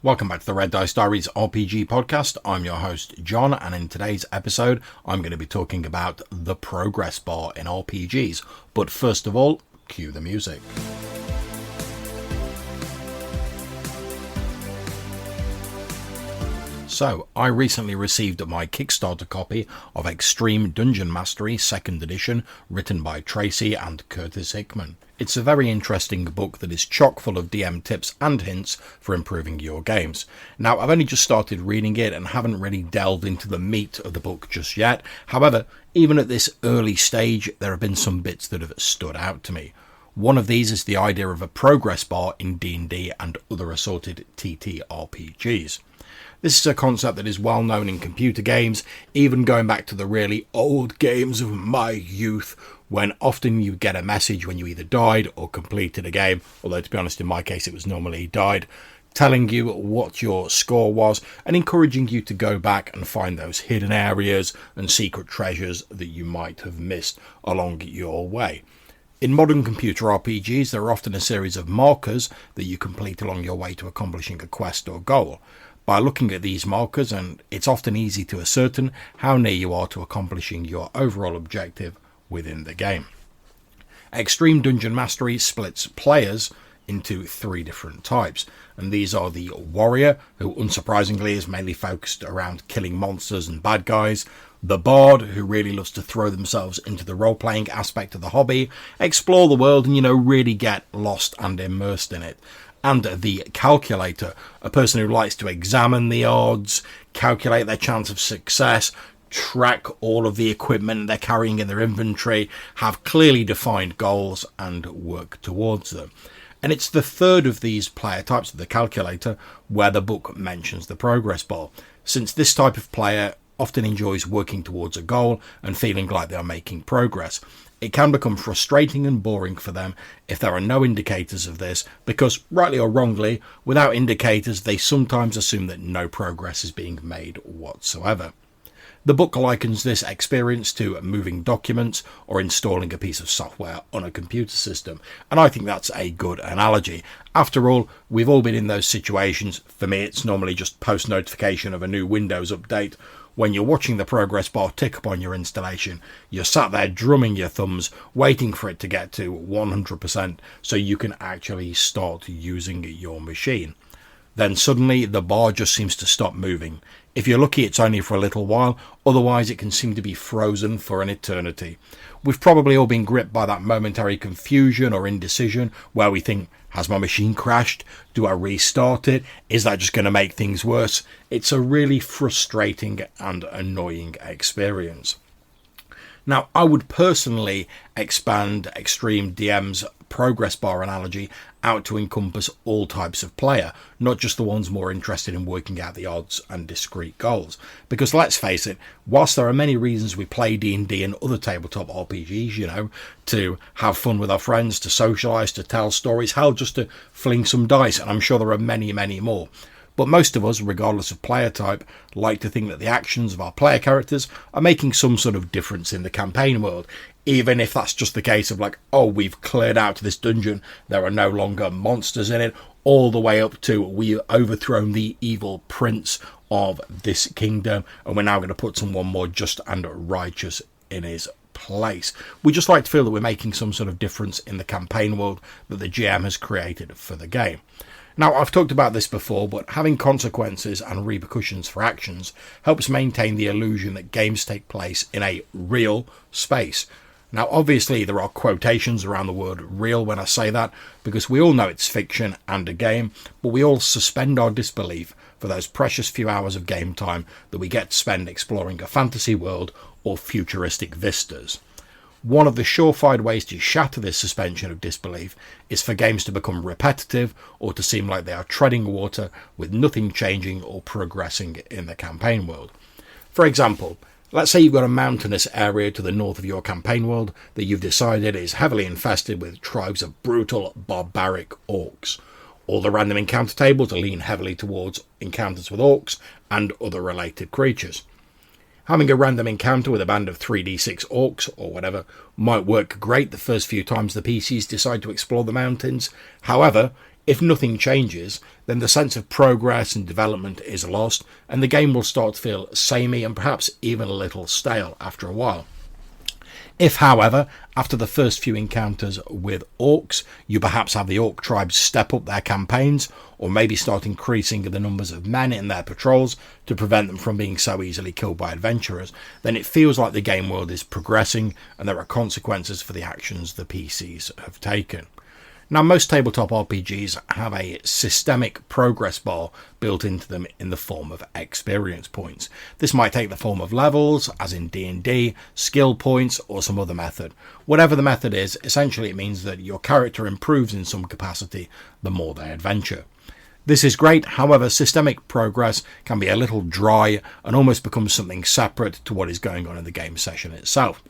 Welcome back to the Red Dice Diaries RPG podcast. I'm your host, John, and in today's episode, I'm going to be talking about the progress bar in RPGs. But first of all, cue the music. So, I recently received my Kickstarter copy of X-treme Dungeon Mastery 2nd edition, written by Tracy and Curtis Hickman. It's a very interesting book that is chock full of DM tips and hints for improving your games. Now, I've only just started reading it and haven't really delved into the meat of the book just yet. However, even at this early stage, there have been some bits that have stood out to me. One of these is the idea of a progress bar in D&D and other assorted TTRPGs. This is a concept that is well known in computer games, even going back to the really old games of my youth, when often you get a message when you either died or completed a game, although to be honest in my case it was normally died, telling you what your score was and encouraging you to go back and find those hidden areas and secret treasures that you might have missed along your way. In modern computer RPGs, there are often a series of markers that you complete along your way to accomplishing a quest or goal. By looking at these markers, and it's often easy to ascertain how near you are to accomplishing your overall objective within the game. X-treme Dungeon Mastery splits players into 3 different types, and these are the warrior, who unsurprisingly is mainly focused around killing monsters and bad guys, the bard, who really loves to throw themselves into the role-playing aspect of the hobby, explore the world and, really get lost and immersed in it, and the calculator, a person who likes to examine the odds, calculate their chance of success, track all of the equipment they're carrying in their inventory, have clearly defined goals and work towards them. And it's the third of these player types, the calculator, where the book mentions the progress bar, since this type of player often enjoys working towards a goal and feeling like they are making progress. It can become frustrating and boring for them if there are no indicators of this, because, rightly or wrongly, without indicators they sometimes assume that no progress is being made whatsoever. The book likens this experience to moving documents or installing a piece of software on a computer system, and I think that's a good analogy. After all, we've all been in those situations. For me, it's normally just post-notification of a new Windows update. When you're watching the progress bar tick up on your installation, you're sat there drumming your thumbs, waiting for it to get to 100% so you can actually start using your machine. Then suddenly the bar just seems to stop moving. If you're lucky, it's only for a little while, otherwise it can seem to be frozen for an eternity. We've probably all been gripped by that momentary confusion or indecision where we think, has my machine crashed? Do I restart it? Is that just going to make things worse? It's a really frustrating and annoying experience. Now, I would personally expand X-treme DM's progress bar analogy out to encompass all types of player, not just the ones more interested in working out the odds and discrete goals. Because let's face it, whilst there are many reasons we play D&D and other tabletop RPGs, to have fun with our friends, to socialise, to tell stories, hell, just to fling some dice, and I'm sure there are many, many more. But most of us, regardless of player type, like to think that the actions of our player characters are making some sort of difference in the campaign world, even if that's just the case of we've cleared out this dungeon, there are no longer monsters in it, all the way up to we've overthrown the evil prince of this kingdom, and we're now going to put someone more just and righteous in his place. We just like to feel that we're making some sort of difference in the campaign world that the GM has created for the game. Now, I've talked about this before, but having consequences and repercussions for actions helps maintain the illusion that games take place in a real space. Now, obviously, there are quotations around the word real when I say that, because we all know it's fiction and a game, but we all suspend our disbelief for those precious few hours of game time that we get to spend exploring a fantasy world or futuristic vistas. One of the surefire ways to shatter this suspension of disbelief is for games to become repetitive or to seem like they are treading water with nothing changing or progressing in the campaign world. For example, let's say you've got a mountainous area to the north of your campaign world that you've decided is heavily infested with tribes of brutal, barbaric orcs. All the random encounter tables lean heavily towards encounters with orcs and other related creatures. Having a random encounter with a band of 3d6 orcs or whatever might work great the first few times the PCs decide to explore the mountains. However, If nothing changes, then the sense of progress and development is lost, and the game will start to feel samey and perhaps even a little stale after a while. If, however, after the first few encounters with orcs, you perhaps have the orc tribes step up their campaigns, or maybe start increasing the numbers of men in their patrols to prevent them from being so easily killed by adventurers, then it feels like the game world is progressing and there are consequences for the actions the PCs have taken. Now, most tabletop RPGs have a systemic progress bar built into them in the form of experience points. This might take the form of levels, as in D&D, skill points, or some other method. Whatever the method is, essentially it means that your character improves in some capacity the more they adventure. This is great, however, systemic progress can be a little dry and almost becomes something separate to what is going on in the game session itself.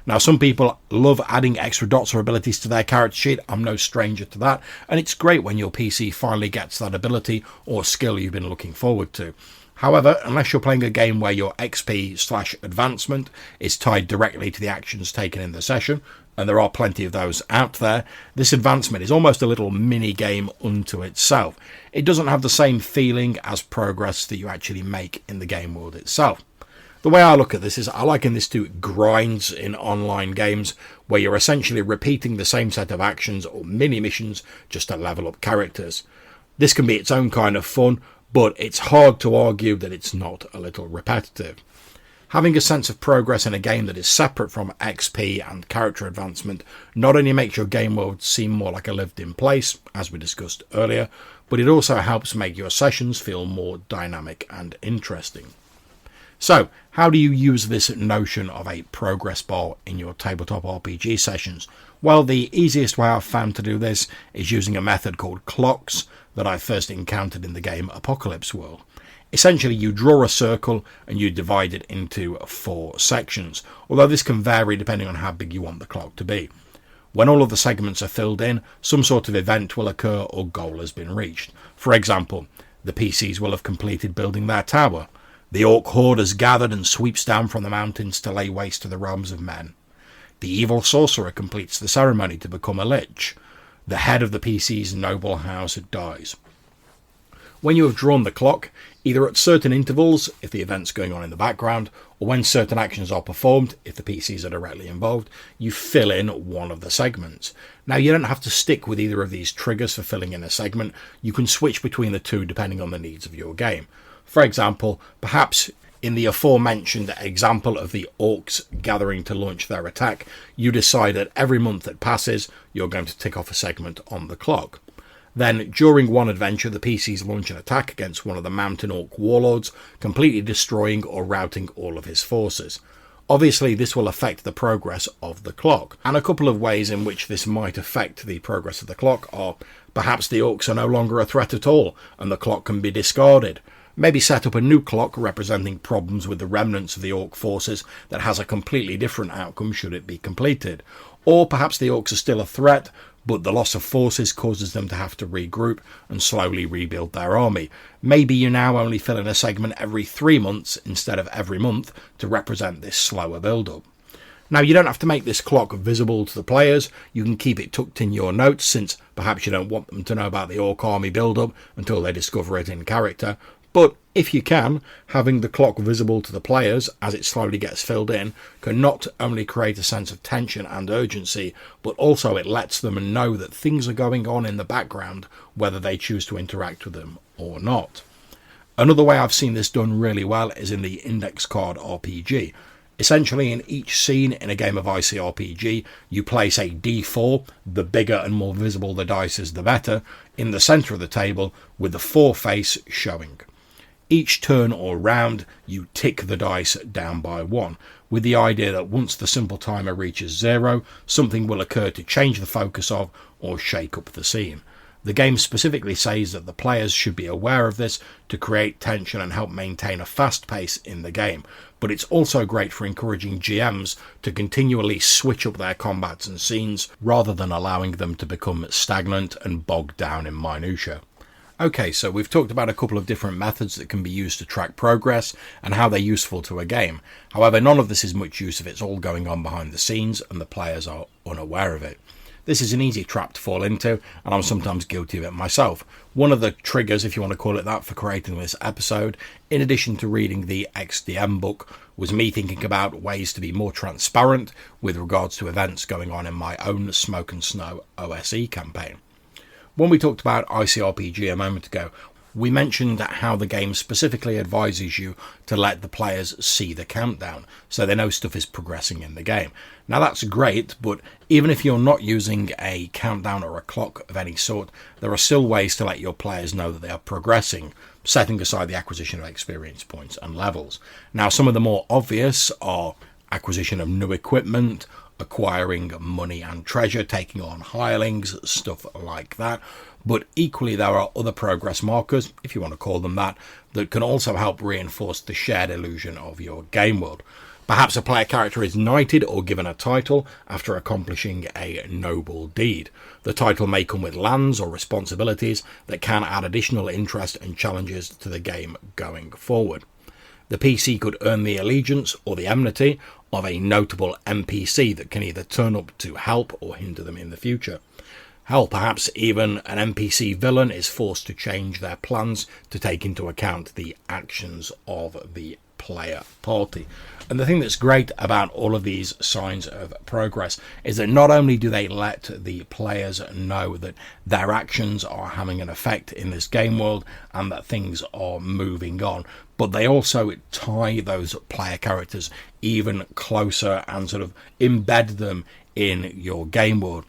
Now, some people love adding extra dots or abilities to their character sheet. I'm no stranger to that. And it's great when your PC finally gets that ability or skill you've been looking forward to. However, unless you're playing a game where your XP/advancement is tied directly to the actions taken in the session, and there are plenty of those out there, this advancement is almost a little mini-game unto itself. It doesn't have the same feeling as progress that you actually make in the game world itself. The way I look at this is I liken this to grinds in online games where you're essentially repeating the same set of actions or mini missions just to level up characters. This can be its own kind of fun, but it's hard to argue that it's not a little repetitive. Having a sense of progress in a game that is separate from XP and character advancement not only makes your game world seem more like a lived-in place, as we discussed earlier, but it also helps make your sessions feel more dynamic and interesting. So, how do you use this notion of a progress bar in your tabletop RPG sessions? Well, the easiest way I've found to do this is using a method called clocks that I first encountered in the game Apocalypse World. Essentially, you draw a circle and you divide it into 4 sections, although this can vary depending on how big you want the clock to be. When all of the segments are filled in, some sort of event will occur or goal has been reached. For example, the PCs will have completed building their tower. The orc horde has gathered and sweeps down from the mountains to lay waste to the realms of men. The evil sorcerer completes the ceremony to become a lich. The head of the PC's noble house dies. When you have drawn the clock, either at certain intervals, if the event's going on in the background, or when certain actions are performed, if the PCs are directly involved, you fill in one of the segments. Now, you don't have to stick with either of these triggers for filling in a segment. You can switch between the two depending on the needs of your game. For example, perhaps in the aforementioned example of the orcs gathering to launch their attack, you decide that every month that passes, you're going to tick off a segment on the clock. Then, during one adventure, the PCs launch an attack against one of the mountain orc warlords, completely destroying or routing all of his forces. Obviously, this will affect the progress of the clock, and a couple of ways in which this might affect the progress of the clock are perhaps the orcs are no longer a threat at all, and the clock can be discarded. Maybe set up a new clock representing problems with the remnants of the orc forces that has a completely different outcome should it be completed. Or perhaps the orcs are still a threat, but the loss of forces causes them to have to regroup and slowly rebuild their army. Maybe you now only fill in a segment every 3 months instead of every month to represent this slower build-up. Now, you don't have to make this clock visible to the players. You can keep it tucked in your notes, since perhaps you don't want them to know about the orc army build-up until they discover it in character. But if you can, having the clock visible to the players as it slowly gets filled in can not only create a sense of tension and urgency, but also it lets them know that things are going on in the background, whether they choose to interact with them or not. Another way I've seen this done really well is in the index card RPG. Essentially, in each scene in a game of ICRPG, you place a D4, the bigger and more visible the dice is the better, in the centre of the table with the 4 face showing. Each turn or round, you tick the dice down by 1, with the idea that once the simple timer reaches 0, something will occur to change the focus of or shake up the scene. The game specifically says that the players should be aware of this to create tension and help maintain a fast pace in the game, but it's also great for encouraging GMs to continually switch up their combats and scenes rather than allowing them to become stagnant and bogged down in minutiae. Okay, so we've talked about a couple of different methods that can be used to track progress and how they're useful to a game. However, none of this is much use if it's all going on behind the scenes and the players are unaware of it. This is an easy trap to fall into, and I'm sometimes guilty of it myself. One of the triggers, if you want to call it that, for creating this episode, in addition to reading the XDM book, was me thinking about ways to be more transparent with regards to events going on in my own Smoke and Snow OSE campaign. When we talked about ICRPG a moment ago, we mentioned how the game specifically advises you to let the players see the countdown, so they know stuff is progressing in the game. Now that's great, but even if you're not using a countdown or a clock of any sort, there are still ways to let your players know that they are progressing, setting aside the acquisition of experience points and levels. Now some of the more obvious are acquisition of new equipment, acquiring money and treasure, taking on hirelings, stuff like that. But equally there are other progress markers, if you want to call them that can also help reinforce the shared illusion of your game world. Perhaps a player character is knighted or given a title after accomplishing a noble deed. The title may come with lands or responsibilities that can add additional interest and challenges to the game going forward. The PC could earn the allegiance or the enmity of a notable NPC that can either turn up to help or hinder them in the future. Hell, perhaps even an NPC villain is forced to change their plans to take into account the actions of the player party. And the thing that's great about all of these signs of progress is that not only do they let the players know that their actions are having an effect in this game world and that things are moving on, but they also tie those player characters even closer and sort of embed them in your game world.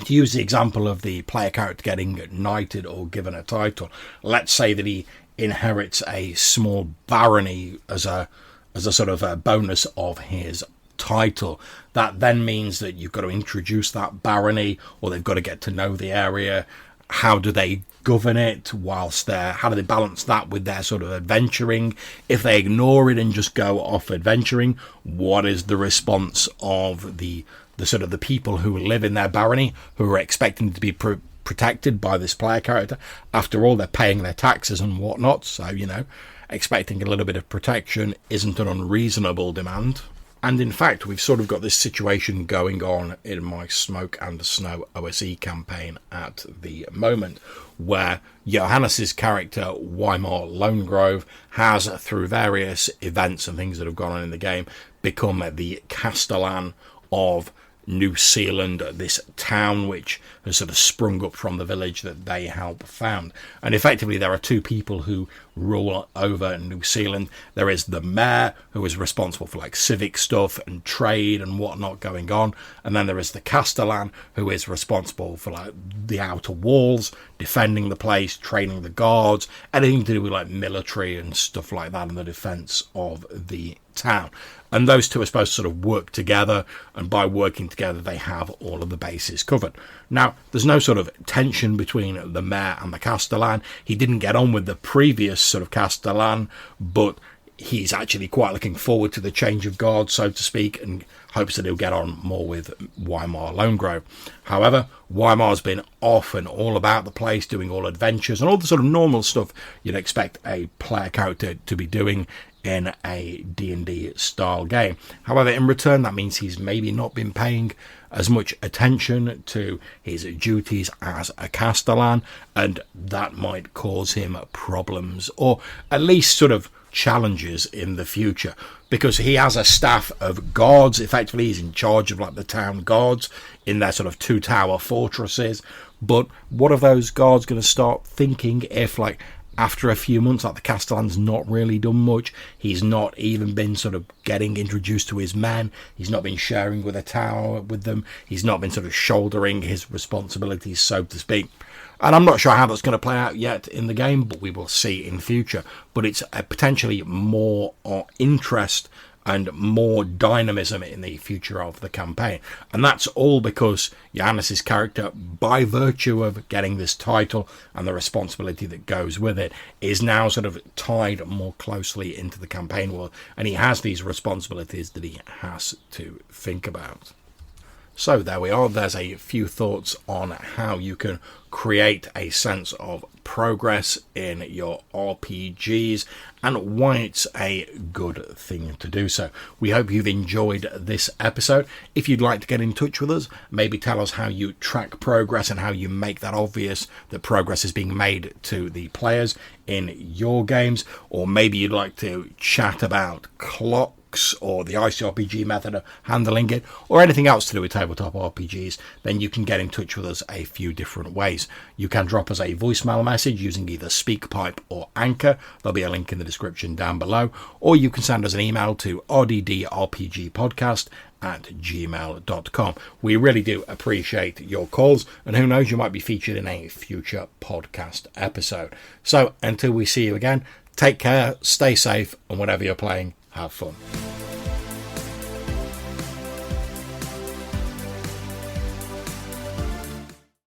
To use the example of the player character getting knighted or given a title, let's say that he inherits a small barony as a sort of a bonus of his title. That then means that you've got to introduce that barony, or they've got to get to know the area. How do they govern it whilst how do they balance that with their sort of adventuring? If they ignore it and just go off adventuring, what is the response of the sort of the people who live in their barony, who are expecting to be protected by this player character? After all, they're paying their taxes and whatnot, so, expecting a little bit of protection isn't an unreasonable demand. And in fact, we've sort of got this situation going on in my Smoke and Snow OSE campaign at the moment, where Johannes's character, Weimar Lonegrove, has, through various events and things that have gone on in the game, become the Castellan of New Zealand, this town which has sort of sprung up from the village that they help found. And effectively there are two people who rule over New Zealand. There is the mayor, who is responsible for like civic stuff and trade and whatnot going on, and then there is the Castellan, who is responsible for like the outer walls, defending the place, training the guards, anything to do with like military and stuff like that, and the defense of the town. And those two are supposed to sort of work together, and by working together they have all of the bases covered. Now, there's no sort of tension between the mayor and the Castellan. He didn't get on with the previous sort of Castellan, but he's actually quite looking forward to the change of guard, so to speak, and hopes that he'll get on more with Weimar Lonegrove. However, Weimar's been off and all about the place, doing all adventures and all the sort of normal stuff you'd expect a player character to be doing in a D&D style game. However, in return, that means he's maybe not been paying as much attention to his duties as a Castellan, and that might cause him problems, or at least sort of challenges in the future, because he has a staff of guards. Effectively, he's in charge of like the town guards in their sort of 2-tower fortresses. But what are those guards going to start thinking if, like, after a few months, like, the Castellan's not really done much? He's not even been sort of getting introduced to his men. He's not been sharing with a tower with them. He's not been sort of shouldering his responsibilities, so to speak. And I'm not sure how that's going to play out yet in the game, but we will see in future. But it's potentially more interest and more dynamism in the future of the campaign. And that's all because Johannes's character, by virtue of getting this title and the responsibility that goes with it, is now sort of tied more closely into the campaign world, and he has these responsibilities that he has to think about. So there we are. There's a few thoughts on how you can create a sense of progress in your RPGs and why it's a good thing to do so. We hope you've enjoyed this episode. If you'd like to get in touch with us, maybe tell us how you track progress and how you make that obvious that progress is being made to the players in your games, or maybe you'd like to chat about clocks or the ICRPG method of handling it, or anything else to do with tabletop RPGs, then you can get in touch with us a few different ways. You can drop us a voicemail message using either SpeakPipe or Anchor. There'll be a link in the description down below, or you can send us an email to rddrpgpodcast@gmail.com. We really do appreciate your calls, and who knows, you might be featured in a future podcast episode. So until we see you again, take care, stay safe, and whatever you're playing, have fun.